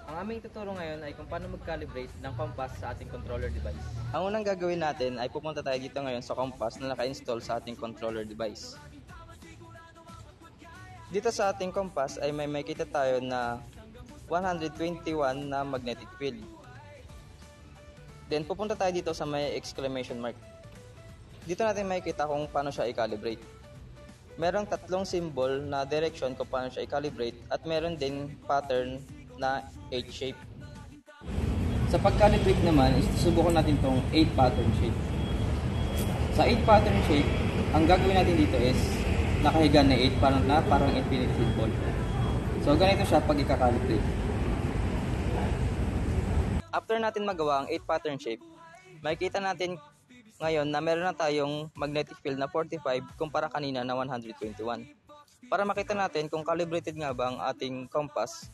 Ang aming tuturo ngayon ay kung paano mag-calibrate ng compass sa ating controller device. Ang unang gagawin natin ay pupunta tayo dito ngayon sa compass na naka-install sa ating controller device. Dito sa ating compass ay may makita tayo na 121 na magnetic field. Then pupunta tayo dito sa may exclamation mark. Dito natin makikita kung paano siya i-calibrate. Merong tatlong symbol na direction kung paano siya i-calibrate at meron din pattern na 8 shape. Sa pag-calibrate naman, susubukan natin tong 8 pattern shape. Sa 8 pattern shape, ang gagawin natin dito is nakahiga na 8 parang infinite football. So ganito siya pag i-calibrate. After natin magawa ang 8 pattern shape, makikita natin ngayon na meron na tayong magnetic field na 45 kumpara kanina na 121. Para makita natin kung calibrated nga ba ang ating compass,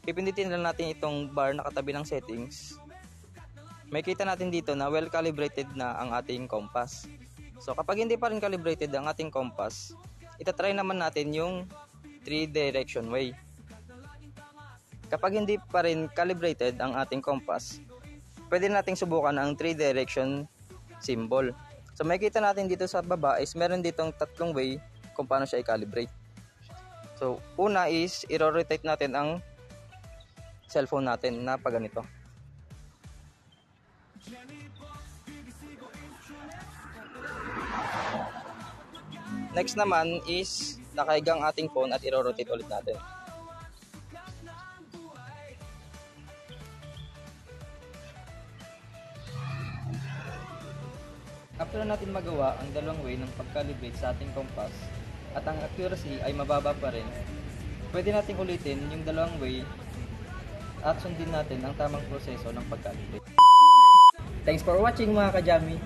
pipindutin lang natin itong bar na katabi ng settings. Makikita natin dito na well calibrated na ang ating compass. So kapag hindi pa rin calibrated ang ating compass, itatry naman natin yung 3 direction way. Kapag hindi pa rin calibrated ang ating compass, pwede nating subukan ang 3 direction symbol. So makikita natin dito sa baba is meron ditong tatlong way kung paano siya i-calibrate. So una is i-rotate natin ang cellphone natin na pag ganito. Next naman is nakahigang ating phone at i-rotate ulit natin. After natin magawa ang dalawang way ng pag-calibrate sa ating compass at ang accuracy ay mababa pa rin, pwede natin ulitin yung dalawang way at sundin natin ang tamang proseso ng pag-calibrate. Thanks for watching mga kajami!